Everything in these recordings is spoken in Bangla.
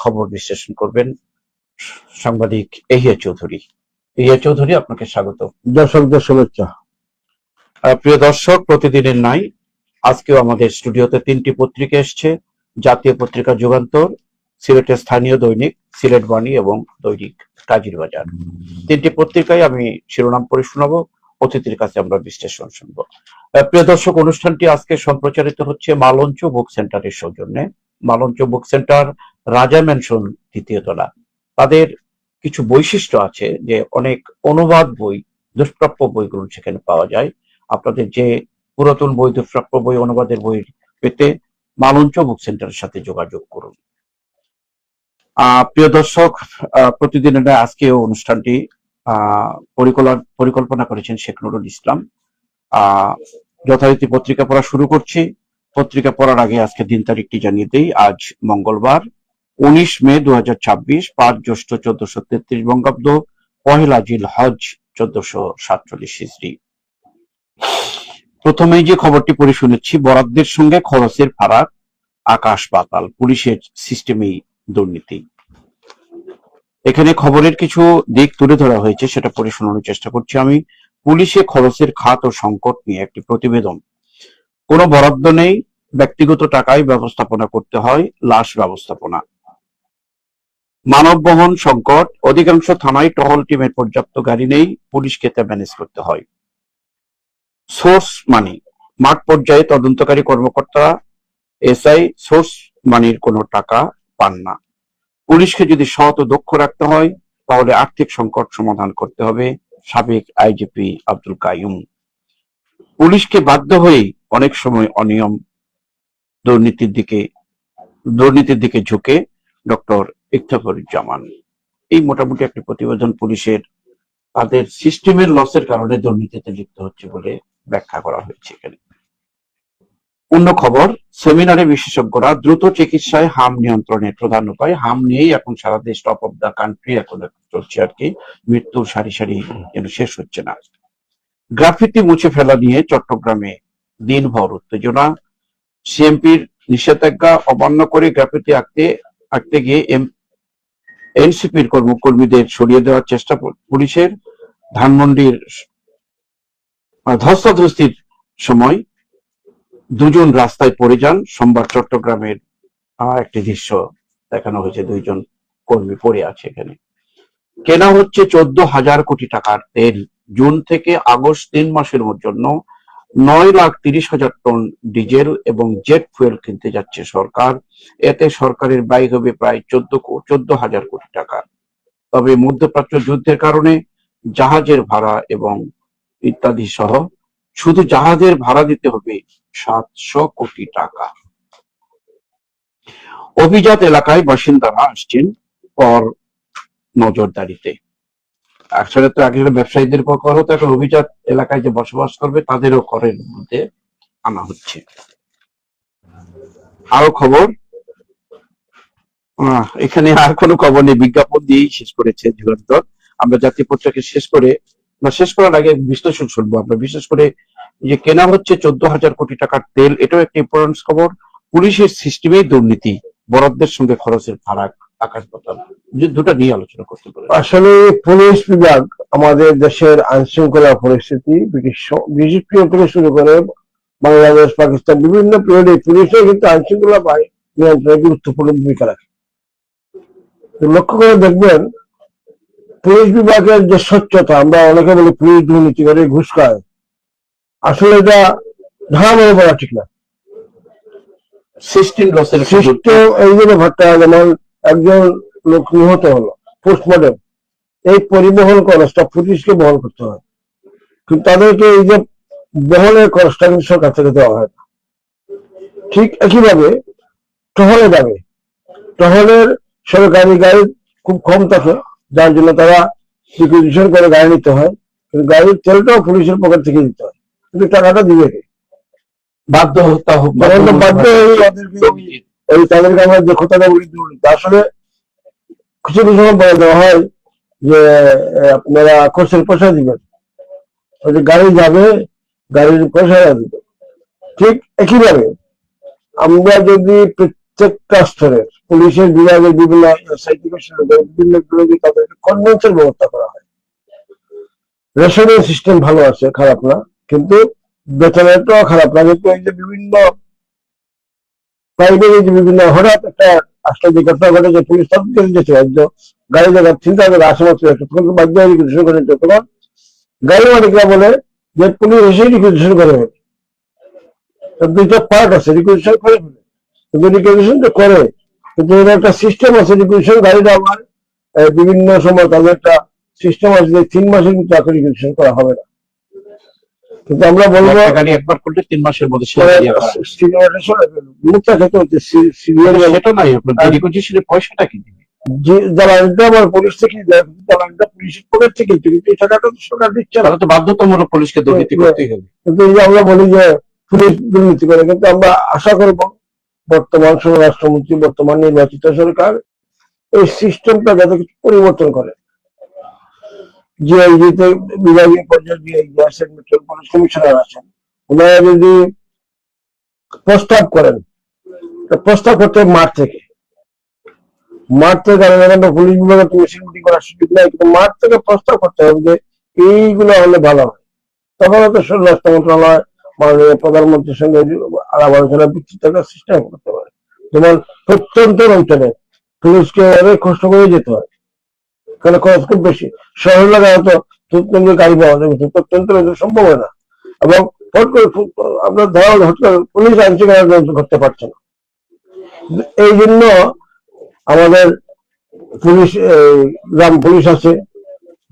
খবর বিশ্লেষণ করবেন সাংবাদিক এহিয়া চৌধুরী। এহিয়া চৌধুরী, আপনাকে স্বাগত। দর্শকদের শুভেচ্ছা। প্রিয় দর্শক, প্রতিদিনের নাই আজকেও আমাদের স্টুডিওতে তিনটি পত্রিকা এসছে। জাতীয় পত্রিকা যুগান্তর, সিলেটের স্থানীয় দৈনিক সিলেট বাণী এবং দৈনিক কাজীর বাজার। তিনটি পত্রিকায় আমি শিরোনাম পড়ে শোনাবো, অতিথির কাছে আমরা বিশ্লেষণ শুনবো। প্রিয় দর্শক, অনুষ্ঠানটি আজকে সম্প্রচারিত হচ্ছে মালঞ্চ বুক সেন্টারের সৌজন্যে। মালঞ্চ বুক সেন্টার, রাজা ম্যানশন, দ্বিতীয় তলা। তাদের কিছু বৈশিষ্ট্য আছে যে অনেক অনুবাদ বই, দুষ্প্রাপ্য বইগুলো সেখানে পাওয়া যায়। আপনাদের যে পুরাতন বই, দুষ্প্রাপ্য বই, অনুবাদের বই পেতে মালঞ্চ বুক সেন্টারের সাথে যোগাযোগ করুন। প্রিয় দর্শক, প্রতিদিনের আজকেও অনুষ্ঠানটি পরিকল্পনা করেছেন শেখ নুরুল ইসলাম। যথারীতি পত্রিকা পড়া শুরু করছি। পত্রিকা পড়ার আগে আজকে দিন তারিখটি জানিয়ে দেই। আজ মঙ্গলবার 19 মে 2026, 5 জ্যৈষ্ঠ 1433 বঙ্গাব্দ, পহেলা জিল হজ 1447 হিজরি। প্রথমেই যে খবরটি পড়ে শুনেছি, বরাদ্দের সঙ্গে খরচের ফারাক আকাশ পাতাল, পুলিশের সিস্টেমেই দুর্নীতি। এখানে খবরের কিছু দিক তুলে ধরা হয়েছে, সেটা পড়ে শোনানোর চেষ্টা করছি আমি। পুলিশে খরচের খাত ও সংকট নিয়ে একটি প্রতিবেদন। কোনো বরাদ্দ নেই, ব্যক্তিগত টাকায় ব্যবস্থাপনা করতে হয়, লাশ ব্যবস্থাপনা। মানব বহন সংকট, অধিকাংশ থানায় টহল টিমের পর্যাপ্ত গাড়ি নেই, পুলিশকে তা ম্যানেজ করতে হয়। সোর্স মানি, মাঠ পর্যায়ে তদন্তকারী কর্মকর্তা এসআই সোর্স মানির কোনো টাকা পান না। পুলিশকে যদি সৎ ও দক্ষ রাখতে হয় তাহলে আর্থিক সংকট সমাধান করতে হবে, সাবেক আইজিপি আব্দুল কাইয়ুম। পুলিশকে বাধ্য হয়েই অনেক সময় অনিয়ম, দুর্নীতির দিকে ঝুঁকে ডক্টর ইফতেখারুজ্জামান। এই মোটামুটি একটি প্রতিবেদন পুলিশের তাদের সিস্টেমের লসের কারণে দুর্নীতিতে লিপ্ত হচ্ছে বলে ব্যাখ্যা করা হয়েছে এখানে। অন্য খবর, সেমিনারে বিশেষজ্ঞরা দ্রুত চিকিৎসায় হাম নিয়ন্ত্রণের প্রধান উপায়। হাম নিয়েই এখন সারা দেশ টপ অফ দ্য কান্ট্রি এখন চলছে আর কি, মৃত্যুর সারি সারি যেন শেষ হচ্ছে না। গ্রাফিতি মুছে ফেলা নিয়ে চট্টগ্রামে দিনভর উত্তেজনা। সিএমপির নিষেধাজ্ঞা অমান্য করে গ্রাফিতি আঁকতে গিয়ে এনসিপির কর্মীদের সরিয়ে দেওয়ার চেষ্টা পুলিশের। ধানমন্ডির ধস্তাধস্তির সময় দুজন রাস্তায় পড়ে যান। সোমবার চট্টগ্রামের একটি দৃশ্য দেখানো হয়েছে, দুইজন কর্মী পড়ে আছে এখানে। কেনা হচ্ছে 14,000 কোটি টাকার তেল। জুন থেকে আগস্ট 3 মাসের জন্য 9,30,000 টন ডিজেল এবং জেট ফুয়েল কিনতে যাচ্ছে সরকার। এতে সরকারের ব্যয় হবে প্রায় 14,000 কোটি টাকা। তবে মধ্যপ্রাচ্য যুদ্ধের কারণে জাহাজের ভাড়া এবং ইত্যাদি সহ শুধু জাহাজের ভাড়া দিতে হবে 700 কোটি টাকা। অভিজাত এলাকায় বাসিন্দারা আসছেন কর নজরদারিতে। আসলে তো আগে ব্যবসায়ীদের কর হতো, এখন অভিজাত এলাকায় যে বসবাস করবে তাদেরও করের মধ্যে আনা হচ্ছে। আরো খবর, এখানে আর কোনো খবর নেই, বিজ্ঞাপন দিয়েই শেষ করেছে যুগান্তর। আমরা জাতীয় পত্রিকা শেষ করার আগে বিশ্লেষণ শুনবো আমরা। বিশেষ করে যে কেনা হচ্ছে 14,000 কোটি টাকার তেল, এটাও একটা ইম্পর্টেন্ট খবর। পুলিশের সিস্টেমেই দুর্নীতি, বরাদ্দের সঙ্গে খরচের ফারাক আকাশ পাতাল, দুটা নিয়ে আলোচনা করতে পারে। আসলে পুলিশ বিভাগ আমাদের দেশের আইন শৃঙ্খলা পরিস্থিতি ব্রিটিশ পিরিয়ড থেকে শুরু করে বাংলাদেশ, পাকিস্তান বিভিন্ন পিরিয়ডে পুলিশের কিন্তু আইন শৃঙ্খলা নিয়ন্ত্রণে গুরুত্বপূর্ণ ভূমিকা রাখে। লক্ষ্য করে দেখবেন পুলিশ বিভাগের যে স্বচ্ছতা, আমরা অনেকে বলি পুলিশ দুর্নীতি করে, ঘুষ খায়, আসলে এটা ধারণা বলা ঠিক না। সিস্টেম লসের এই জন্য ঘটনা, যেমন একজন লোক নিহত হলো, পোস্টমর্টম, এই পরিবহন খরচটা পুলিশকে বহন করতে হয়, কিন্তু তাদেরকে এই যে বহনের খরচটা কিন্তু সরকার থেকে দেওয়া হয় না। ঠিক একইভাবে টহলে যাবে, টহলের সরকারি গাড়ি খুব কম থাকে, যার জন্য তারা রিকুইজিশন করে গাড়ি নিতে হয়, কিন্তু গাড়ির তেলটাও পুলিশের পকেট থেকে দিতে হয়, কিন্তু টাকাটা দিবে কে? বাধ্য ওই তাদেরকে আমরা দক্ষতাটা বলি দুর্নীতি। আসলে কিছু কিছু সময় বলে দেওয়া হয় যে আপনারা কোর্সের পয়সা দিবেন, ওই যে গাড়ি যাবে, গাড়ির পয়সা দিবে। ঠিক একইভাবে আমরা যদি প্রত্যেকটা স্তরের পুলিশের বিভাগের বিভিন্ন বিভিন্ন বিভাগে তাদেরকে কনভেন্সের ব্যবস্থা করা হয়। রেশনিং সিস্টেম ভালো আছে, খারাপ না, কিন্তু বেতনটাও খারাপ না। কিন্তু এই যে বিভিন্ন প্রাইভেট বিভিন্ন হঠাৎ একটা আসলে যে ঘটনা ঘটে যে পুলিশ তাদেরকে যেতে বাধ্য, গাড়ি জায়গা চিন্তা করে আশেপাশে তখন বাধ্য হয়ে রিকুইজিশন করে নিতে। তখন গাড়ি মালিকরা বলে যে পুলিশ এসে রিকুইজিশন করে ফেলে। দুইটা পার্ট আছে, রিকুইজিশন করে ফেলে, কিন্তু রিকুইজিশন তো করে, কিন্তু এর একটা সিস্টেম আছে। রিকুইজিশন গাড়িটা আমার বিভিন্ন সময় তাদের একটা সিস্টেম আছে যে 3 মাসের কিন্তু তাকে রিকুইজিশন করা হবে না। কিন্তু আমরা বলবো গাড়ি একবার করলে 3 মাসের মধ্যে সেটা নাই, আপনার রিকুইজিশনের পয়সাটা কি দিবে? জ্বালানিটা আমার পুলিশ থেকে দেয়, জ্বালানিটা পুলিশের পকেট থেকে, কিন্তু এই টাকাটা তো সরকার দিচ্ছে না। তো বাধ্যতামূলক পুলিশকে দুর্নীতি করতেই হবে। কিন্তু এই যে আমরা বলি যে পুলিশ দুর্নীতি করে, কিন্তু আমরা আশা করব বর্তমান স্বরাষ্ট্রমন্ত্রী, বর্তমান নির্বাচিত সরকার এই সিস্টেমটা যাতে কিছু পরিবর্তন করে। জিআইডিতে বিভাগীয় পর্যায়ে ডিআইজি আছেন, মেট্রো পুলিশ কমিশনার আছেন, ওনারা যদি প্রস্তাব করেন, প্রস্তাব করতে মাঠ থেকে পুলিশ বিভাগে তুমি মিটিং করার সুযোগ নাই, কিন্তু মাঠ থেকে প্রস্তাব করতে হবে যে এইগুলো হলে ভালো হয়। তখন হয়তো স্বরাষ্ট্র মন্ত্রণালয় মাননীয় প্রধানমন্ত্রীর সঙ্গে আলাপ আলোচনা ভিত্তিতে সিস্টেম করতে পারে। যেমন প্রত্যন্ত অঞ্চলে পুলিশকে অনেক কষ্ট করে যেতে হয়, কারণ খরচ খুব বেশি। শহর এলাকায় হয়তো গাড়ি পাওয়া যাবে, প্রত্যন্ত সম্ভব হয় না। এবং আমরা ধরা পুলিশ আইন শৃঙ্খলা করতে পারছে না। এই জন্য আমাদের পুলিশ, গ্রাম পুলিশ আছে,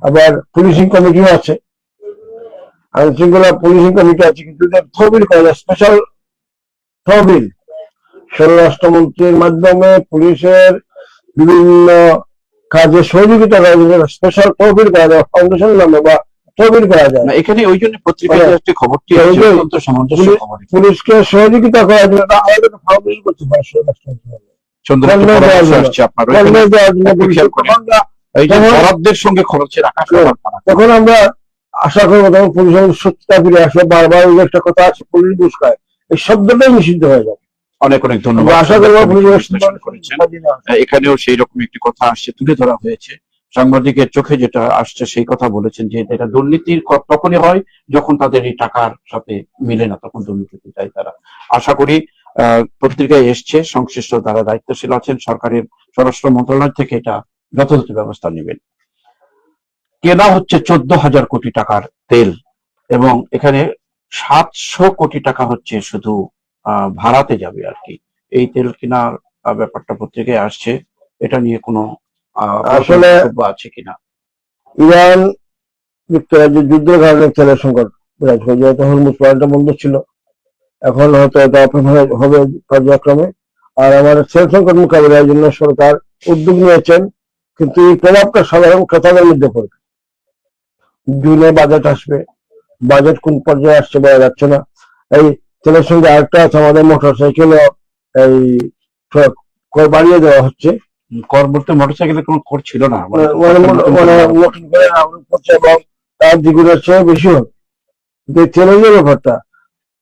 আবার পুলিশিং কমিটিও আছে, আইন শৃঙ্খলা পুলিশিং কমিটি আছে, কিন্তু তহবিল করা যায়, স্পেশাল তহবিল স্বরাষ্ট্রমন্ত্রীর মাধ্যমে পুলিশের বিভিন্ন কাজে সহযোগিতা করা যায়, স্পেশাল তহবিল করা যায়, ফাউন্ডেশন নামে বা তহবিল করা যায়। এখানে ওই জন্য পত্রিকায় একটি খবরটি পুলিশকে সহযোগিতা করার জন্য আলাদা ফাউন্ডেশন করতে পারে স্বরাষ্ট্রমন্ত্রী। তখন আমরা আশা করবো তখন পুলিশের সত্যতা ফিরে আসবে। বারবার একটা কথা আছে, পুলিশ ঘুষ খায়, এই শব্দটাই নিষিদ্ধ হয়ে যাবে। অনেক অনেক ধন্যবাদ। আশা করবো এখানেও সেই রকম একটি কথা আসছে, তুলে ধরা হয়েছে। সাংবাদিকের চোখে যেটা আসছে সেই কথা বলেছেন যে এটা দুর্নীতির তখনই হয় যখন তাদের এই টাকার সাথে মিলে না, তখন দুর্নীতিতে যায় তারা। আশা করি পত্রিকায় এসছে, সংশ্লিষ্ট যারা দায়িত্বশীল আছেন সরকারের স্বরাষ্ট্র মন্ত্রণালয় থেকে এটা যথাযথ ব্যবস্থা নেবেন। কেনা হচ্ছে 14,000 কোটি টাকার তেল, এবং এখানে 700 কোটি টাকা হচ্ছে শুধু ভাড়াতে যাবে আর কি। এই তেল কেনার ব্যাপারটা পত্রিকায় আসছে, এটা নিয়ে কোনো আসলে আছে কিনা? ইরান যুক্তরাজ্যের যুদ্ধের কারণে তেলের সংকট বিরাজ হয়ে যায়, তখন মুসলমানটা বন্ধ ছিল, এখন হয়তো এটা হবে কার্যক্রমে। আর আমার তেল সংকট মোকাবিলার জন্য সরকার উদ্যোগ নিয়েছেন, কিন্তু এই প্রভাবটা সাধারণ ক্রেতাদের মধ্যে পড়বে। জুনে বাজেট আসবে, বাজেট কোন পর্যায়ে আসছে বলা যাচ্ছে না। এই তেলের সঙ্গে আরেকটা আছে, আমাদের মোটর সাইকেলে এই কর বাড়িয়ে দেওয়া হচ্ছে। কর বলতে মোটরসাইকেলে কোনো কর ছিল না, এবং তার দ্বিগুণের চেয়ে বেশি হবে। তেলের যে ব্যাপারটা,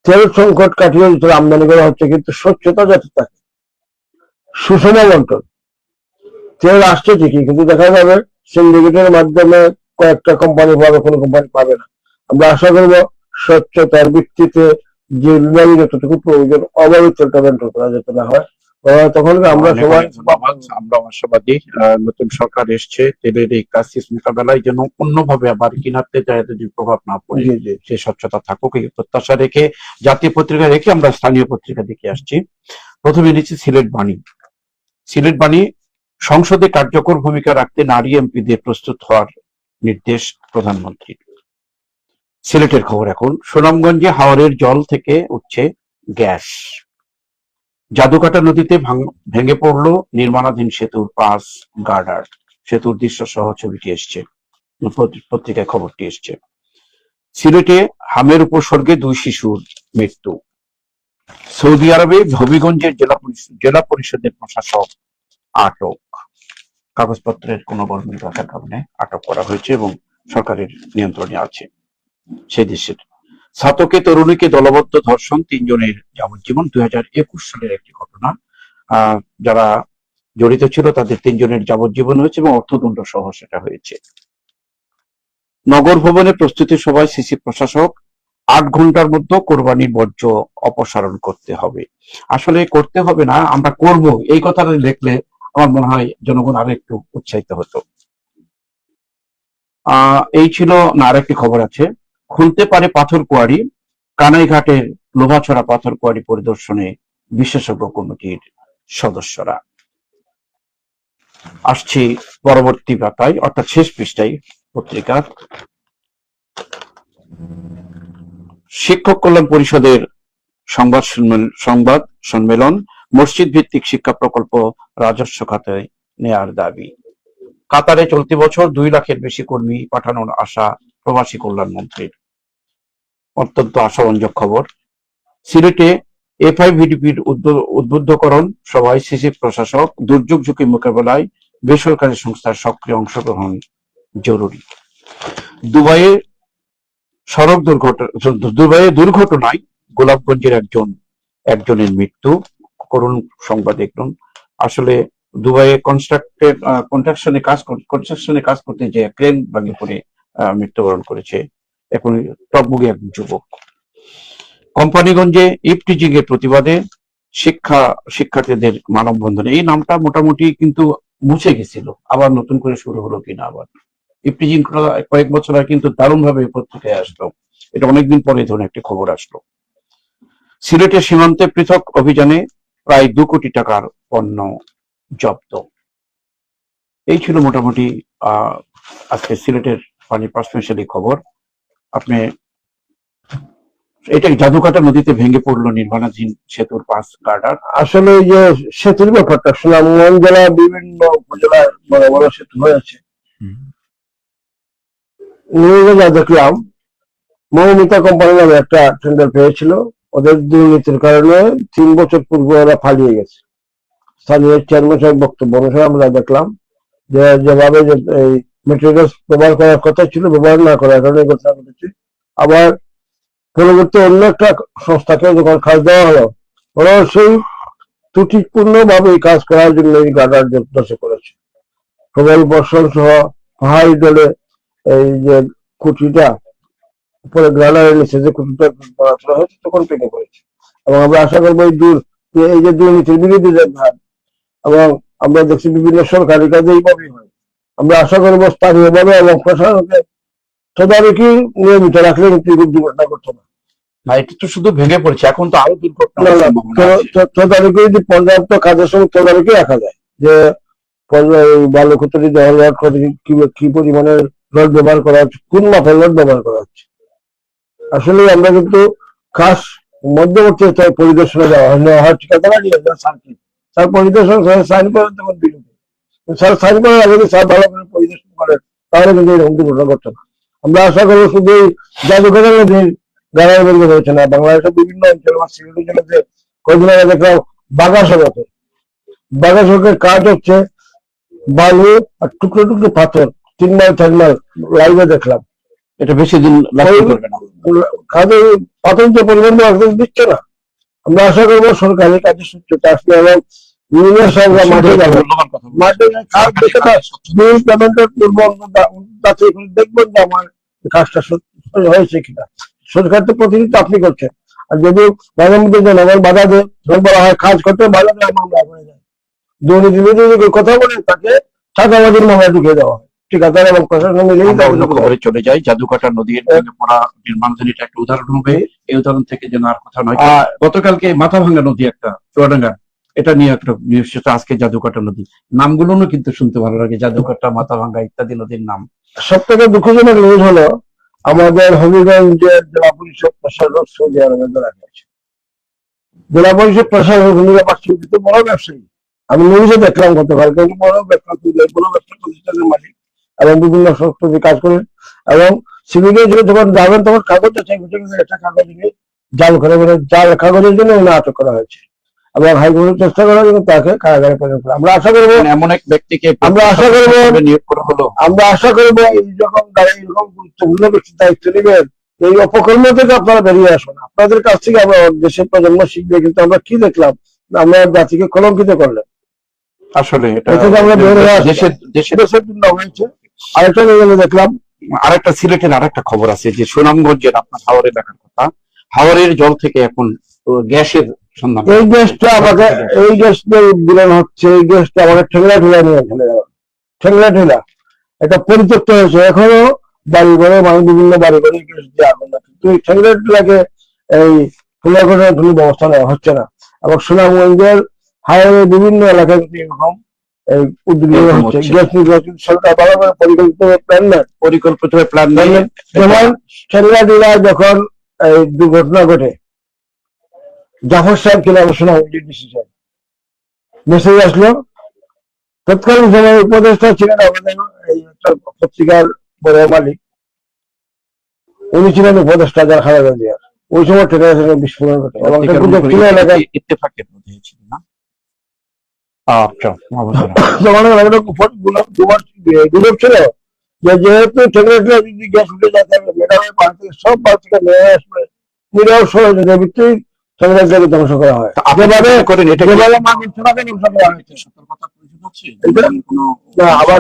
তেল সংকট কাটিয়ে আমদানি করা হচ্ছে, কিন্তু স্বচ্ছতা যাতে থাকে, সুষম বন্টন। তেল আসছে ঠিকই, কিন্তু দেখা যাবে সিন্ডিকেটের মাধ্যমে কয়েকটা কোম্পানি পাবে, কোনো কোম্পানি পাবে না। আমরা আশা করবো স্বচ্ছতার ভিত্তিতে যে বিভাগে যতটুকু প্রয়োজন অভাবে তেলটা বন্টন করা যাতে না হয়। তখন আমরা সবাই আমরা আশাবাদী নতুন সরকার এসছে, তেলের এই ক্রাইসিস মোকাবেলায় যেন অন্যভাবে আবার কিনাতে যায় যদি প্রভাব না পড়ে, সে স্বচ্ছতা থাকুক এই প্রত্যাশা রেখে, জাতীয় পত্রিকা রেখে আমরা স্থানীয় পত্রিকা দেখে আসছি। প্রথমে নিচ্ছি সিলেট বাণী। সিলেট বাণী, সংসদে কার্যকর ভূমিকা রাখতে নারী এমপিদের প্রস্তুত হওয়ার নির্দেশ প্রধানমন্ত্রীর। সিলেটের খবর এখন। সুনামগঞ্জে হাওরের জল থেকে উঠছে গ্যাস। জাদুকাটা নদীতে ভেঙে পড়লো নির্মাণাধীন সেতুর 5 গার্ডার। সেতুর দৃশ্য সহ ছবিটি এসছে, পত্রিকায় খবরটি এসছে। সিলেটে হামের উপসর্গে 2 শিশুর মৃত্যু। সৌদি আরবে হবিগঞ্জের জেলা পরিষদের প্রশাসক আটক। কাগজপত্রের কোনো গরমিল রাখার কারণে আটক করা হয়েছে এবং সরকারের নিয়ন্ত্রণে আছে সেই দেশের। ছাতকে তরুণীকে দলবদ্ধ ধর্ষণ, 3 জনের যাবজ্জীবন। 2021 সালের একটি ঘটনা। যারা জড়িত ছিল তাদের 3 জনের যাবজ্জীবন হয়েছে এবং অর্থদণ্ড সহ সেটা হয়েছে। নগর ভবনে প্রস্তুতি সভায় সিসি প্রশাসক 8 ঘন্টার মধ্যে কোরবানির বর্জ্য অপসারণ করতে হবে। আসলে করতে হবে না, আমরা করব, এই কথাটা দেখলে আমার মনে হয় জনগণ আরো একটু উৎসাহিত হতো। এই ছিল না, আরেকটি খবর আছে, খুলতে পারে পাথর কোয়ারি, কানাইঘাটের লোভাছড়া পাথর কোয়ারি পরিদর্শনে বিশেষজ্ঞ কমিটির সদস্যরা। আসছি পরবর্তী পাতায়, অর্থাৎ শেষ পৃষ্ঠায় পত্রিকার। শিক্ষক কল্যাণ পরিষদের সংবাদ সম্মেলন, মসজিদ ভিত্তিক শিক্ষা প্রকল্প রাজস্ব খাতে নেয়ার দাবি। কাতারে চলতি বছর 2 লাখের বেশি কর্মী পাঠানোর আশা প্রবাসী কল্যাণ মন্ত্রীর। অত্যন্ত আশাব্যঞ্জক খবর। সিলেটে এফআইভিডিপির উদ্বুদ্ধকরণ সভায় সিসি প্রশাসক, দুর্যোগ ঝুঁকি মোকাবেলায় বেসরকারি সংস্থার সক্রিয় অংশগ্রহণ জরুরি। দুবাইয়ে দুর্ঘটনায় গোলাপগঞ্জের একজনের মৃত্যু, করুণ সংবাদ দেখুন। আসলে দুবাইয়ে কনস্ট্রাকশনে কাজ করতে যে ক্রেন ভেঙে পড়ে মৃত্যুবরণ করেছে এখন টকবুগে এক যুবক। কোম্পানিগঞ্জে ইফটিজিং এর প্রতিবাদে শিক্ষার্থীদের মানববন্ধন। এই নামটা মোটামুটি কিন্তু মুছে গেছিল, আবার নতুন করে শুরু হলো কিনা আবার। ইফটিজিং কয়েক বছর আগে কিন্তু দারুণ ভাবে পত্রিকায় আসলো, এটা অনেকদিন পরে ধরনের একটি খবর আসলো। সিলেটের সীমান্তে পৃথক অভিযানে প্রায় 2 কোটি টাকার পণ্য জব্দ। এই ছিল মোটামুটি আজকে সিলেটের পাঁচমিশালি খবর। আপনি এটা জাদুকাটা নদীতে ভেঙে পড়লো নির্মাণাধীন সেতুর 5 গার্ডার। আসলে এই যে সেতুর ব্যাপারটা, সুনামগঞ্জ জেলার বিভিন্ন উপজেলায় বড় বড় সেতু হয়েছে। নিউজে যা দেখলাম, মৌমিতা কোম্পানি নামে একটা টেন্ডার পেয়েছিল, ওদের দুর্নীতির কারণে 3 বছর পূর্বে ওরা পালিয়ে গেছে। স্থানীয় চেয়ারম্যান সাহেব বক্তব্য অনুসারে আমরা দেখলাম যে যেভাবে এই মেটেরিয়াল ব্যবহার করার কথা ছিল ব্যবহার না করার কারণে ঘটনা ঘটেছে। আবার পরবর্তী অন্য একটা সংস্থাকে যখন কাজ দেওয়া হলো, ওরা সেই ত্রুটিপূর্ণ ভাবে কাজ করার জন্য এই গার্ডার দশে করেছে। প্রবল বর্ষণ সহ পাহাড়ি দলে এই যে খুঁটিটা উপরে গ্রানারের নিচে যে খুঁটিটা পড়াশোনা হয়েছে তখন পেকে পড়েছে। এবং আমরা আশা করবো এই যে দুর্নীতির বিরোধী যে ভাব, এবং আমরা দেখছি বিভিন্ন সরকারি কাজে এইভাবেই হয়, আমরা আশা করবো স্থানীয়ভাবে এবং প্রশাসনকে তদারকি নিয়মিত রাখলে কিন্তু দুর্ঘটনা করতো না। এটা তো শুধু ভেঙে পড়েছে, এখন তো আরো দুর্ঘটনা। তদারকি যদি পর্যাপ্ত কাজের সঙ্গে তদারকি রাখা যায়, যে বালু খুঁটি দেওয়ার রড কি পরিমাণের রড ব্যবহার করা হচ্ছে, কোন মাপের রড ব্যবহার করা হচ্ছে। আসলে আমরা কিন্তু খাস মধ্যবর্তী পরিদর্শনে যাওয়া হয়, ঠিকাদারা নিয়ে সার্কিট স্যার পরিদর্শন করে সাইন করেন, তখন বিরোধী স্যার সাইন করার আগে যদি স্যার ভালো করে পরিদর্শন করেন তাহলে কিন্তু এরকম দুর্ঘটনা ঘটছে না। আমরা আশা করবো শুধু এই জাদুঘরের নদীর গাড়ার বেরিয়ে রয়েছে না, বাংলাদেশের বিভিন্ন অঞ্চল বা সিলেট জেলাতে কয়েকদিন আগে দেখলাম বাগাসড়কের কাজ হচ্ছে, বালু আর টুকরো টুকরো পাথর 3 মাইল 4 মাইল লাইভে দেখলাম। এটা বেশি দিন করবে না, কাজে পাথর যে পরিমাণ দিচ্ছে না। আমরা আশা করবো সরকারি কাজের সূত্রটা আসলে এবং বিভিন্ন সরকার মাঠে যাবে, মাঠে দেখবেন যে আমার কাজটা হয়েছে কিনা। সরকার তো প্রতিনিধিত্ব আপনি করছেন, আর যদি মাঝে মধ্যে জনগণ বাধা দেয়, বলা হয় কাজ করতে বাধা দেয়, মামলা হয়ে যায়। দুর্নীতি বিরোধী কথা বলে তাকে চাঁদাবাজির মামলা ঢুকিয়ে দেওয়া হয়। ঠিকাদার এবং প্রশাসন মিলেই খবরে চলে যায়। জাদুকাটা নদীর ভেঙে পড়া নির্মাণাধীন এটা একটা উদাহরণ হবে, এই উদাহরণ থেকে যেন আর কথা নয়। গতকালকে মাথাভাঙ্গা নদী একটা চুয়াডাঙ্গা, এটা নিয়ে একটা নিউজ, আজকে জাদুকাটা নদী। নামগুলো কিন্তু শুনতে ভালো লাগে, জাদুকাটা, মাথাভাঙ্গা ইত্যাদি নদীর নাম। সব থেকে দুঃখজনক নিউজ হলো আমাদের হবিগঞ্জের জেলা পরিষদ প্রশাসক সৌদি আরবে ধরা গেছে। জেলা পরিষদ প্রশাসক বড় ব্যবসায়ী, আমি নিউজে দেখলাম গতকালকে, বড় ব্যবসা প্রতিষ্ঠানের মালিক এবং বিভিন্ন সংস্থাতে কাজ করেন। এবং সিভিলে যখন যাবেন তখন কাগজ আছে, একটা কাগজ নিয়ে জাল করে জাল কাগজের জন্য আটক করা হয়েছে এবং হাইকোর্টের চেষ্টা করার জন্য তাকে কারাগারে প্রেরণ করা। আমরা আশা করবো এমন এক ব্যক্তিকে আমরা আশা করবো যখন এরকম গুরুত্বপূর্ণ ব্যক্তি দায়িত্ব নেবেন, এই অপকর্ম থেকে আপনারা বেরিয়ে আসুন। আপনাদের কাছ থেকে আমরা দেশের প্রজন্ম শিখবে। কিন্তু আমরা কি দেখলাম, আমরা জাতিকে কলঙ্কিত করলেন। আসলে এটা এতে যে আমরা বের হয়ে আসছি, দেশের দেশের দেশের জন্য হয়েছে। আরেকটা নিউজে দেখলাম, আরেকটা সিলেটের আরেকটা খবর আছে যে সুনামগঞ্জের আপনার হাওরের এলাকার কথা, হাওরের জল থেকে এখন গ্যাসের সন্ধান। এই গ্যাসটা আমাকে, এই গ্যাসটা বিলন হচ্ছে, এই গ্যাসটা আমাকে ঠেলা ঠেলা নিয়ে চলে গেল, ঠেলা ঠেলা। এটা পরিত্যক্ত হয়েছে, এখনো বাড়ি ঘরে মানুষ বিভিন্ন বাড়ি ঘরে গ্যাস দিয়ে আগুন লাগে, কিন্তু এই ঠেলা ঠেলাকে এই খোলা করে কোনো ব্যবস্থা নেওয়া হচ্ছে না। এবং সুনামগঞ্জের হাওরের বিভিন্ন এলাকায় কিন্তু এরকম এই উদ্যোগ নেওয়া হচ্ছে। গ্যাস নির্বাচন সরকার ভালো করে পরিকল্পিত প্ল্যান নেই। যেমন ঠেলা ঠেলা যখন এই দুর্ঘটনা ঘটে, জাফর সাহেব কিনা সুনামগঞ্জের ডিসি সাহেব মেসেজ আসলো, তৎকালীন সময় উপদেষ্টা ছিলেন আমাদের এই একটা পত্রিকার বড় মালিক, উনি ছিলেন উপদেষ্টা যার খালেদা জিয়ার। ওই সময় থেকে বিস্ফোরণ ঘটে এবং এলাকায় ইত্তেফাকের মধ্যে ছিল না। আচ্ছা, গুজব ছিল যে যেহেতু ঠেকরা যদি গ্যাস উঠে যাতে সব বাড়ি থেকে নিয়ে আসবে, নিরাও সহযোগিতার ভিত্তিক ঠেকরাটাকে ধ্বংস করা হয়। আবার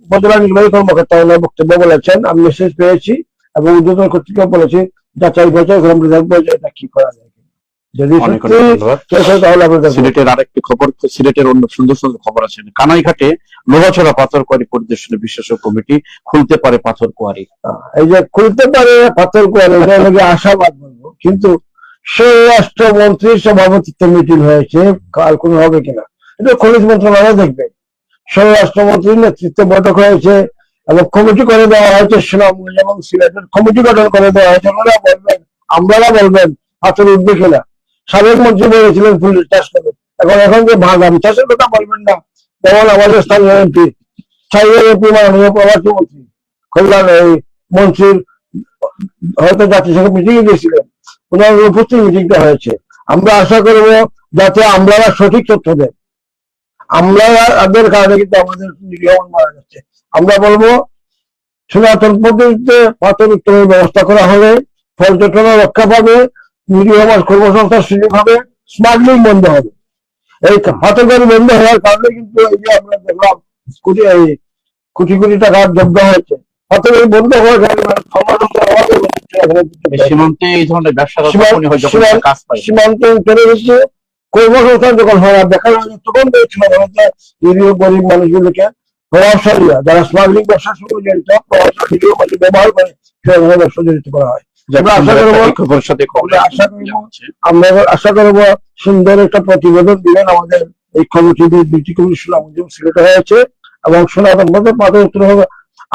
উপজেলা নির্বাহী কর্মকর্তা ওনার বক্তব্য বলেছেন, আমি মেসেজ পেয়েছি এবং উদ্বোধন কর্তৃপক্ষ বলেছি যাচাই বাছাই করে আমরা দেখবো যে এটা কি করা যায়। যদি সিলেটের আরেকটি খবর, সিলেটের অন্য সুন্দর সুন্দর খবর আছে। কানাইঘাটে লোহাছড়া পাথর কোয়ারি পরিদর্শনে বিশেষ কমিটি, খুলতে পারে পাথর কোয়ারি। এই যে খুলতে পারে পাথর কোয়ারি, এটা নাকি আশাবাদ বলবো, কিন্তু স্বরাষ্ট্রমন্ত্রীর সভাপতিত্বে মিটিং হয়েছে, কাল কোন হবে কিনা এটা খনিজ মন্ত্রণালয় দেখবে। স্বরাষ্ট্রমন্ত্রীর নেতৃত্বে বৈঠক হয়েছে এবং কমিটি করে দেওয়া হয়েছে, সুনামগঞ্জ এবং সিলেটের কমিটি গঠন করে দেওয়া হয়েছে। ওনারা বলবেন, আমরারা বলবেন পাথর উঠবে কিনা। সাবেক মন্ত্রী বলেছিলেন ফুলের চাষ করবে, এখন যে বাগান চাষের কথা বলবেন না। যেমন আমাদের স্থানীয় এমপি, স্থানীয় এমপি মাননীয় প্রবাসী মন্ত্রী কল্যাণ এই মন্ত্রীর হয়তো জাতিসংঘ মিটিং এ গিয়েছিলেন, ওনার উপস্থিত মিটিংটা হয়েছে। আমরা আশা করবো যাতে আমলারা সঠিক তথ্য দেন। আমলাদের কারণে কিন্তু আমাদের নিরীহ মারা যাচ্ছে। আমরা বলবো সনাতন পদ্ধতিতে পাথর উত্তোলনের ব্যবস্থা করা হলে পর্যটন রক্ষা পাবে, নিরীহ মানুষ কর্মসংস্থান সুযোগ হবে, স্মাগলিং বন্ধ হবে। এই পাথরকারি বন্ধ হওয়ার কারণে কিন্তু এই যে আমরা দেখলাম কোটি কোটি টাকা জব্দ হয়েছে, পাথরকারি বন্ধ হওয়ার কারণে সীমান্তে এই ধরনের ব্যবসা সীমান্ত চলে গেছে, কর্মসংস্থান যখন হয় দেখা যায় তখন দেখছিল নিরীহ গরিব মানুষগুলোকে প্রভাবশালীরা যারা স্মাগলিং ব্যবসার সঙ্গে জড়িত, প্রভাবশালী ব্যবহার করে সেভাবে ব্যবসা জড়িত করা হয়। আমরা আশা করবো সুন্দর একটা প্রতিবেদন দিলেন আমাদের এই কমিটি, দুটি কমিটি সুনামগঞ্জ সিলেটে হয়েছে এবং সনাতন পথে পাথর উত্তর হবে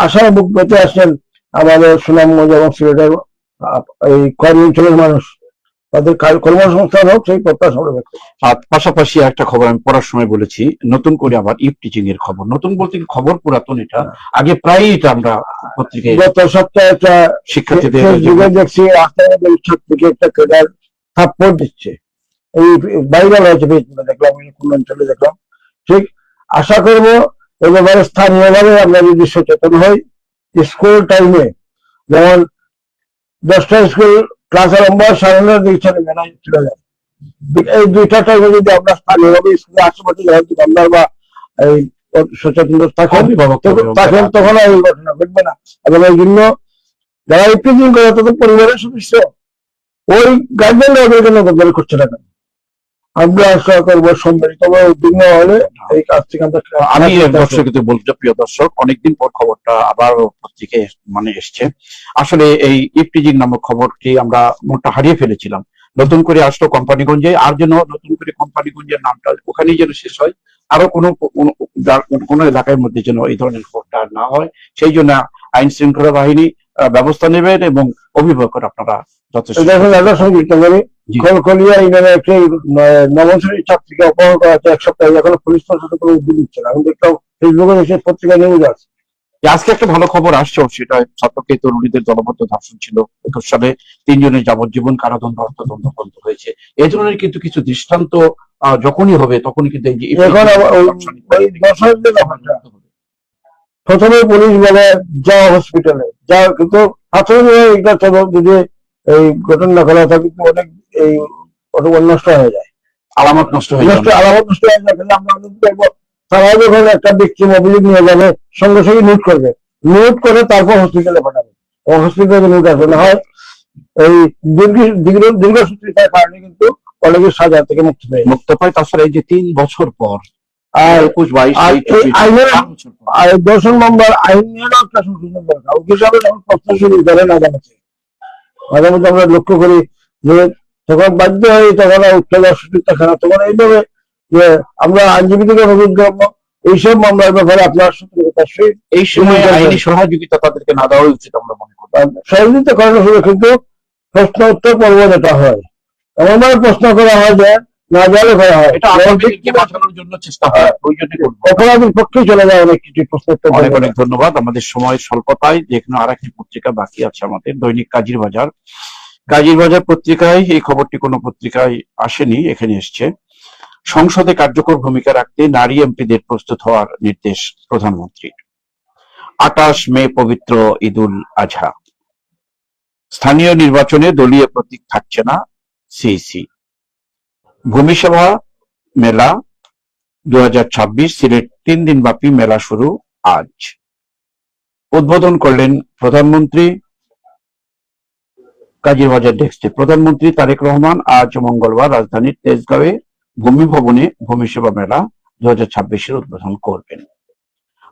আশায় বুক পেতে আসেন আমাদের সুনামগঞ্জ এবং সিলেটের এই কোয়ারি অঞ্চলের মানুষ, তাদের কর্মসংস্থান হোক সেই প্রত্যাশা ব্যক্ত। আর পাশাপাশি একটা খবর আমি পড়ার সময় বলেছি, নতুন করে আবার ইফ টিচিং এর খবর। নতুন বলতে খবর পুরাতন, এটা আগে প্রায় এটা আমরা পত্রিকায় গত সপ্তাহে একটা শিক্ষার্থীদের দেখছি রাস্তায় ছাত্রীকে একটা ক্রেডার থাপ্পড় দিচ্ছে, এই ভাইরাল হয়েছে ফেসবুকে দেখলাম, কোন অঞ্চলে দেখলাম। ঠিক আশা করবো এই ব্যাপারে স্থানীয়ভাবে আমরা যদি সচেতন হই, স্কুল টাইমে যেমন 10টা স্কুল ক্লাস আরম্ভ হয় 9:30 দিকে চলে যায়, এই 2টা টাইমে যদি আমরা স্থানীয়ভাবে স্কুলের আশেপাশে দোকানদার বা এই সচেতন থাকেন তখন এই ঘটনা ঘটবে না। এবং এই জন্য যারা ইফটিজিং করে তাদের পরিবারের সদস্য ওই গার্জেনরা ওদেরকে নজরদারি করছে না কেন? আমরা আশা করবো সম্মিলিত উদ্বিগ্ন হলে এই কাজ থেকে আমি দর্শকদের বলতে, প্রিয় দর্শক, অনেকদিন পর খবরটা আবার পত্রিকায় এসছে। আসলে এই ইফটিজিং নামক খবরটি আমরা মোটা হারিয়ে ফেলেছিলাম, নতুন করে আসলো কোম্পানিগঞ্জে, আর যেন নতুন করে কোম্পানিগঞ্জের নামটা ওখানেই যেন শেষ হয়, আরো কোনো এলাকার মধ্যে যেন এই ধরনের খবরটা না হয়, সেই জন্য আইন শৃঙ্খলা বাহিনী ব্যবস্থা নেবেন এবং অভিভাবক আপনারা কলকলিয়া ইউনিয়নে একটি নবম শ্রেণীর ছাত্রীকে অপহরণ করা হচ্ছে 1 সপ্তাহে, এখনো পুলিশ প্রশাসন কোনো উদ্যোগ নিচ্ছে না। এখন দেখলাম ফেসবুকে এসে পত্রিকা নিউজ আছে। আজকে একটা ভালো খবর আসছে, সেটা ছাত্রকে তরুণীদের দলবদ্ধ ধর্ষণ ছিল। 21 সালে 3 জনের যাবজ্জীবন কারাদণ্ড অর্থদণ্ড বন্ধ হয়েছে। এই ধরনের কিন্তু কিছু দৃষ্টান্ত যখনই হবে তখনই কিন্তু প্রথমে পুলিশ বলে যাও হসপিটালে যাও, কিন্তু যদি এই ঘটনা করা থাকে কিন্তু অনেক এই নষ্ট হয়ে যায়। আলামত নষ্ট হয়ে যাবে। আলামত নষ্ট হয়ে যাবে, আমরা দেখবো তারা যখন একটা ব্যক্তি অভিযোগ নিয়ে যাবে সঙ্গে সঙ্গে নোট করবে, নোট করে তারপর হসপিটালে পাঠাবে, হসপিটালে নোট আসবে না হয় এই দীর্ঘসূত্রিতার কারণে কিন্তু অনেকে সাজা থেকে মুক্ত পায়। তাছাড়া এই যে 3 বছর পর আর 21-22 দর্শন মামলার আইনেরও একটা সংশোধন দরকার। উকিল সাহেব যখন প্রশ্ন শুরু করেন আদালতে, মাঝে মধ্যে আমরা লক্ষ্য করি যে তখন বাধ্য হয়ে তখন উত্তর অসুবিধা খারাপ, তখন এইভাবে যে আমরা আইনজীবী থেকে অনুরোধ করবো এইসব মামলার ব্যাপারে আপনার সতর্কতার সহিত এই সময় আইনি সহযোগিতা তাদেরকে না দেওয়া উচিত আমরা মনে করি। সহযোগিতা করানো হলো, কিন্তু প্রশ্ন উত্তর পর্ব যেটা হয় এমন ভাবে প্রশ্ন করা হয় যে না জালে করা হয়, এটা আসামিদেরকে বাঁচানোর জন্য চেষ্টা হয়, ওই জন্য অপরাধীর পক্ষে চলে যায় অনেক কিছু প্রশ্ন। অনেক অনেক ধন্যবাদ। আমাদের সময় স্বল্পতায় যেখানে আরেকটি পত্রিকা বাকি আছে আমাদের, দৈনিক কাজীর বাজার। কাজীর বাজার পত্রিকায় এই খবরটি কোনো পত্রিকায় আসেনি, এখানে এসছে। সংসদে কার্যকর ভূমিকা রাখতে নারী এমপিদের প্রস্তুত হওয়ার নির্দেশ প্রধানমন্ত্রীর। 28 মে পবিত্র ঈদুল আজহা। স্থানীয় নির্বাচনে দলীয় প্রতীক থাকছে না সিইসি। ভূমিসভা মেলা 2026 সিলেট 3 দিন ব্যাপী মেলা শুরু আজ। উদ্বোধন করলেন প্রধানমন্ত্রী। কাজীর বাজার ডেস্কে প্রধানমন্ত্রী তারেক রহমান আজ মঙ্গলবার রাজধানীর তেজগাঁওয়ে ভূমি ভবনে ভূমিসেবা মেলা 2026 উদ্বোধন করবেন।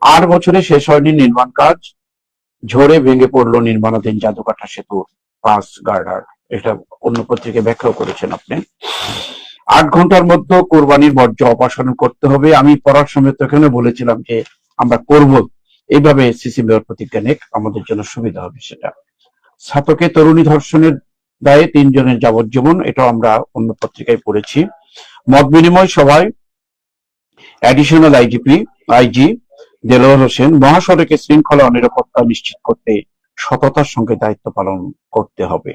8 বছরে শেষ হয়নি নির্মাণ কাজ, ঝড়ে ভেঙে পড়লো নির্মাণাধীন জাদুকাটা সেতু 5 গার্ডার। এটা অন্য পত্রিকায় ব্যাখ্যাও করেছেন আপনি। 8 ঘন্টার মধ্যে কোরবানির বর্জ্য অপসারণ করতে হবে। আমি পড়ার সময় তো এখানে বলেছিলাম যে আমরা করব, এইভাবে সিসি মেয়র প্রতিজ্ঞা নিক, আমাদের জন্য সুবিধা হবে সেটা। ছাত্রকে তরুণী ধর্ষণের দায়ে 3 জনের যাবজ্জীবন, এটাও আমরা অন্য পত্রিকায় পড়েছি। মত বিনিময় সভায় অ্যাডিশনাল আইজি দেলোয়ার হোসেন মহাসড়কে শৃঙ্খলা ও নিরাপত্তা নিশ্চিত করতে সততার সঙ্গে দায়িত্ব পালন করতে হবে।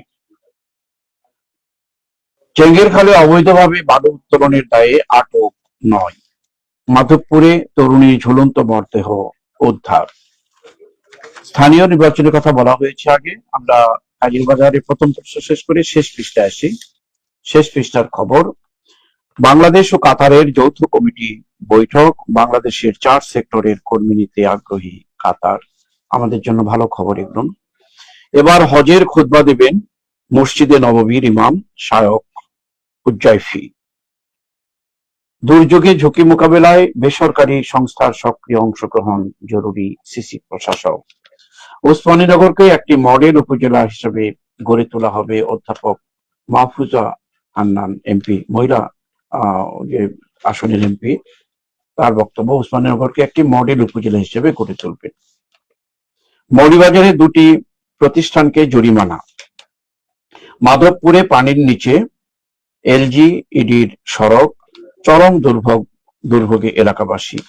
চেঙ্গের খালে অবৈধভাবে বালু উত্তোলনের দায়ে আটক 9। মাধবপুরে তরুণীর ঝুলন্ত মরদেহ উদ্ধার। স্থানীয় নির্বাচনের কথা বলা হয়েছে আগে। আমরা কাজীর বাজারে প্রথম পৃষ্ঠ শেষ করে শেষ পৃষ্ঠায় আসি। শেষ পৃষ্ঠার খবর, বাংলাদেশ ও কাতারের যৌথ কমিটি বৈঠক। বাংলাদেশের 4 সেক্টরের কর্মী নিতে আগ্রহী কাতার। আমাদের জন্য ভালো খবর এগুলো। এবার হজের খুতবা দেবেন মসজিদে নববীর ইমাম শায়খ উজ্জাইফি। দুর্যোগে ঝুঁকি মোকাবেলায় বেসরকারি সংস্থার সক্রিয় অংশগ্রহণ জরুরি, সিসি প্রশাসক। ওসমানীনগরকে একটি মডেল উপজেলা হিসেবে গড়ে তোলা হবে। অধ্যাপক মাহফুজা হান্নান এমপি, মহিলা যে আসনের এমপি, তার বক্তব্য ওসমানীনগরকে একটি মডেল উপজেলা হিসেবে গড়ে তুলবে। মৌলভীবাজারে 2টি প্রতিষ্ঠানকে জরিমানা। মাধবপুরে পানির নিচে এলজিইডির সড়ক, চরম দুর্ভোগে এলাকাবাসী।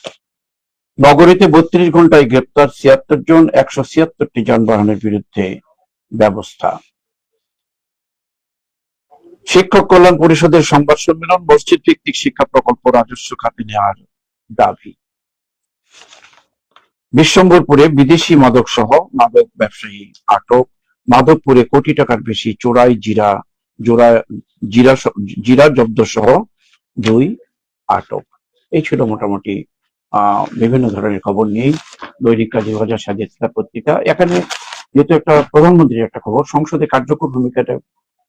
নগরীতে 32 ঘন্টায় গ্রেপ্তার 76 জন, 176টি যানবাহনের বিরুদ্ধে ব্যবস্থা। শিক্ষক কল্যাণ পরিষদের সংবাদ সম্মেলন, মসজিদ ভিত্তিক শিক্ষা প্রকল্প রাজস্ব খাতে নেওয়ার দাবি। বিশ্বম্বরপুরে বিদেশি মাদক সহ মাদক ব্যবসায়ী আটক। মাধবপুরে কোটি টাকার বেশি চোরাই জিরা জব্দ সহ 2 আটক। এই ছিল মোটামুটি বিভিন্ন ধরনের খবর নিয়েই দৈনিক কাজী বাজার স্বাধীনতা পত্রিকা। এখানে যেহেতু একটা প্রধানমন্ত্রীর একটা খবর, সংসদে কার্যকর ভূমিকাটা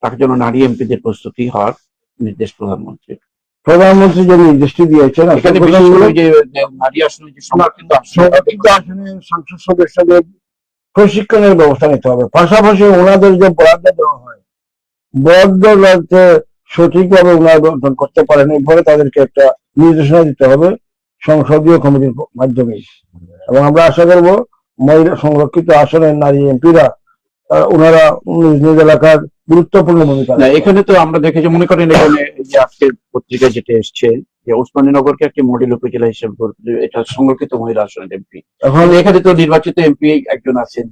তার জন্য নারী এমপিদের প্রস্তুতি হওয়ার নির্দেশ প্রধানমন্ত্রীর। প্রধানমন্ত্রী যে নির্দেশটি দিয়েছেন, এখানে বিশেষ করে যে নারী আসনে যে সংরক্ষিত আসনে সংসদ সদস্যদের প্রশিক্ষণের ব্যবস্থা নিতে হবে। পাশাপাশি ওনাদের যে বরাদ্দ দেওয়া হয়, বরাদ্দ সঠিকভাবে ওনারা বন্টন করতে পারেন, এরপরে তাদেরকে একটা নির্দেশনা দিতে হবে সংসদীয় কমিটির মাধ্যমে। এবং আমরা আশা করবো মহিলা সংরক্ষিত আসনের নারী এমপিরা ওনারা নিজ এলাকার গুরুত্বপূর্ণ ভূমিকা। এখানে তো আমরা দেখেছি, মনে করেন এখানে যে আজকের পত্রিকা যেটা এসছে যে ওসমানীনগরকে একটি মডেল উপজেলা হিসেবে, এটা সংরক্ষিত মহিলা আসনের এমপি। এখন এখানে তো নির্বাচিত এমপি একজন আছেন,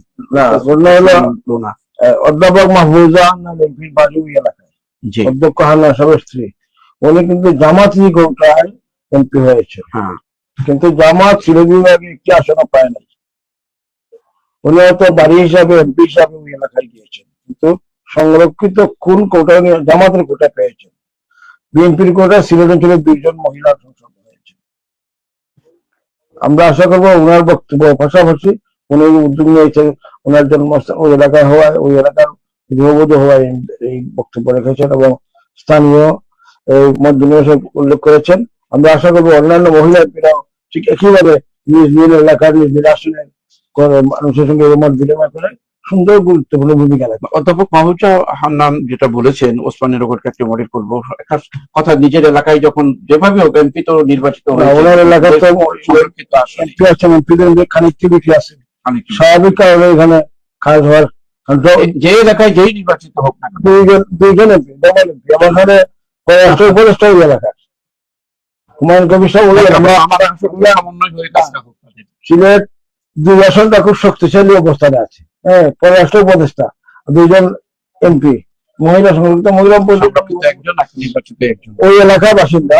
অধ্যাপক মাহফুজা হান্নান এমপির বাড়ি ওই এলাকায়, অধ্যক্ষ হান্নান সাহেবের স্ত্রী। উনি কিন্তু জামাতি কোটায় এমপি হয়েছে, কিন্তু জামাত ছিল বিভাগে একটি আসনও পায় নাই। উনি হয়তো বাড়ি হিসাবে এমপি হিসাবে ওই এলাকায় গিয়েছেন, কিন্তু সংরক্ষিত কোন কোটা জামাতের কোটা পেয়েছেন। বিএনপির কোটা সিলেট অঞ্চলের 2 জন মহিলা সংসদ হয়েছে। আমরা আশা করবো ওনার বক্তব্য পাশাপাশি উনি উদ্যোগ নিয়েছেন, ওনার জন্মস্থান ওই এলাকায় হওয়ায়, ওই এলাকার গৃহবধূ হওয়ায় এই বক্তব্য রেখেছেন এবং স্থানীয় মতবিনিময় উল্লেখ করেছেন। আমরা আশা করবো অন্যান্য মহিলা এমপিরাও ঠিক একইভাবে নিজ নিজ এলাকার নিজ নিজ আসনের মানুষের সঙ্গে মত বিনিময় করে সুন্দর গুরুত্বপূর্ণ ভূমিকা রাখবে। অধ্যাপক মাহবুজা হান্নান যেটা বলেছেন ওসমানী নগরকে একটি মডেল করবো, একটা কথা নিজের এলাকায় যখন যেভাবে হোক এমপি তো নির্বাচিত হয়েছে, ওনার এলাকার তো সংরক্ষিত আসনে এমপি আছেন, এমপিদের কানেক্টিভিটি আছে, স্বাভাবিক কারণে এখানে খাস হওয়ার যে এলাকায় যেই নির্বাচিত হোক না দুইজন এমপি, ডবল এমপি। আমার ঘরে পররাষ্ট্র উপদেষ্টা ওই এলাকার, হুমায়ুন কবির সাহেব ওই সমন্বয় হয়ে কাজটা হোক। সিলেট 2 আসনটা খুব শক্তিশালী অবস্থানে আছে। হ্যাঁ, পররাষ্ট্র উপদেষ্টা 2 জন এমপি, মহিলা সংরক্ষিত মহিলা একজন নির্বাচিত একজন ওই এলাকার বাসিন্দা।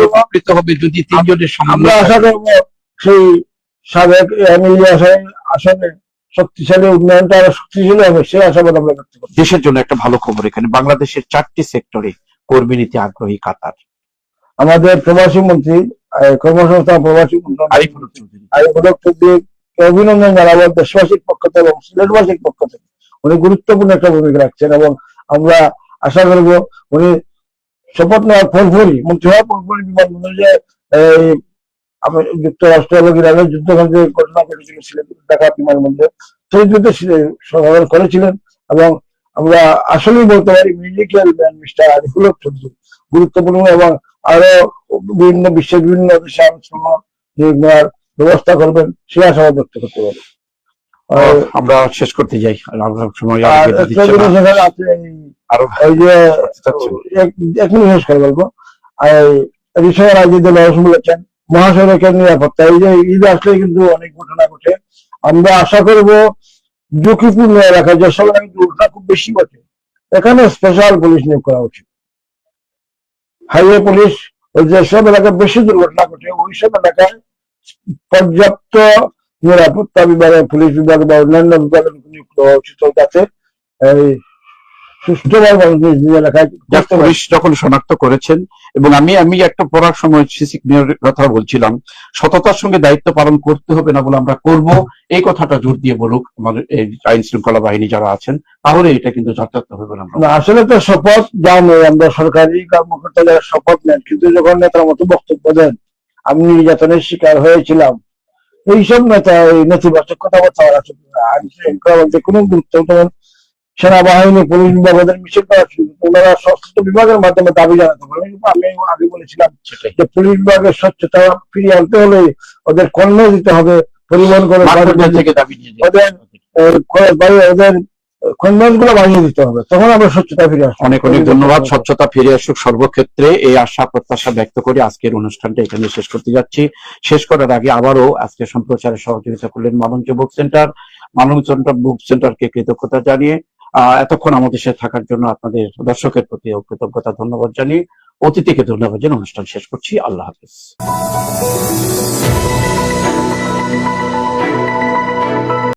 উপকৃত হবে যদি 3 জনের আমরা আশা করবো সেই সাবেক এমএলএ আসনে শক্তিশালী উন্নয়নটা আরো শক্তিশালী হবে, সেই আশাবাদ আমরা ব্যক্ত করি। দেশের জন্য একটা ভালো খবর, এখানে বাংলাদেশের 4টি সেক্টরে কর্মী নিতে আগ্রহী কাতার। আমাদের প্রবাসী মন্ত্রী, কর্মসংস্থান প্রবাসী মন্ত্রী আরিফুল হক চৌধুরীকে অভিনন্দন জানাবো দেশবাসীর পক্ষ থেকে এবং সিলেটবাসীর পক্ষ থেকে। উনি গুরুত্বপূর্ণ একটা ভূমিকা রাখছেন এবং আমরা আশা করব উনি শপথ নেওয়ার পরপরই, মন্ত্রী হওয়ার পরপরই বিমানবন্দরে যুক্তরাষ্ট্র এবং ইরানের যুদ্ধকাণ্ডে ঘটনা ঘটেছিল সিলেট ঢাকা বিমানবন্দরে, সেই যুদ্ধে সমাধান করেছিলেন এবং আমরা আসলেই বলতে পারি musical man mister Ariful Haque Chowdhury গুরুত্বপূর্ণ এবং আরো বিভিন্ন বিশ্বের বিভিন্ন দেশে আলোচনা নেওয়ার ব্যবস্থা করবেন, সে আশাবাদ ব্যক্ত করতে পারি। আমরা শেষ করতে যাই, সময় এক মিনিট শেষ করে বলবো। বলেছেন মহাসড়কের নিরাপত্তা, এই যে ঈদ আসলে কিন্তু অনেক ঘটনা ঘটে। আমরা আশা করব ঝুঁকিপূর্ণ এলাকায় যেসব এলাকায় দুর্ঘটনা খুব বেশি ঘটে এখানে স্পেশাল পুলিশ নিয়োগ করা উচিত। হাইওয়ে পুলিশ, ওই যেসব এলাকায় বেশি দুর্ঘটনা ঘটে ওইসব এলাকায় পর্যাপ্ত নিরাপত্তা বিভাগের পুলিশ বিভাগ বা অন্যান্য বিভাগের নিয়োগ করা উচিত, যাতে সুষ্ঠুভাবে নিজ নিজ এলাকায় পুলিশ যখন শনাক্ত করেছেন। এবং আমি একটা পড়ার সময় সিসিক মেয়রের কথা বলছিলাম, সততার সঙ্গে দায়িত্ব পালন করতে হবে না বলে আমরা করব, এই কথাটা জোর দিয়ে বলুক আমাদের আইন শৃঙ্খলা বাহিনী যারা আছেন, তাহলে এটা কিন্তু যথার্থ হবে না। আসলে তো শপথ জানি আমরা সরকারি কর্মকর্তা যারা শপথ নেন, কিন্তু যখন নেতার মতো বক্তব্য দেন, আমি নির্যাতনের শিকার হয়েছিলাম, এইসব নেতা নেতিবাচক কথাবার্তা আইন শৃঙ্খলা বলতে কোনো গুরুত্ব, যেমন সেনাবাহিনী পুলিশ বিভাগ ওদের মিছিল করা ছিল, ওনারা সশস্ত্র বিভাগের মাধ্যমে দাবি জানাতে পারে। আমি আগে বলেছিলাম যে পুলিশ বিভাগের স্বচ্ছতা ফিরিয়ে আনতে হলে ওদের কর্ম দিতে হবে, পরিবহন করে ওদের খন্ডন গুলো বাড়িয়ে দিতে হবে, তখন আমরা স্বচ্ছতা ফিরে আসবো। অনেক অনেক ধন্যবাদ। স্বচ্ছতা ফিরে আসুক সর্বক্ষেত্রে, এই আশা প্রত্যাশা ব্যক্ত করে আজকের অনুষ্ঠানটা এখানে শেষ করতে যাচ্ছি। শেষ করার আগে আবারও আজকে সম্প্রচারে সহযোগিতা করলেন মালঞ্চ বুক সেন্টার, মালঞ্চ বুক সেন্টারকে কৃতজ্ঞতা জানিয়ে এতক্ষণ আমাদের সাথে থাকার জন্য আপনাদের দর্শকের প্রতি কৃতজ্ঞতা ধন্যবাদ জানিয়ে অতিথিকে ধন্যবাদ জানিয়ে অনুষ্ঠান শেষ করছি। আল্লাহ হাফেজ।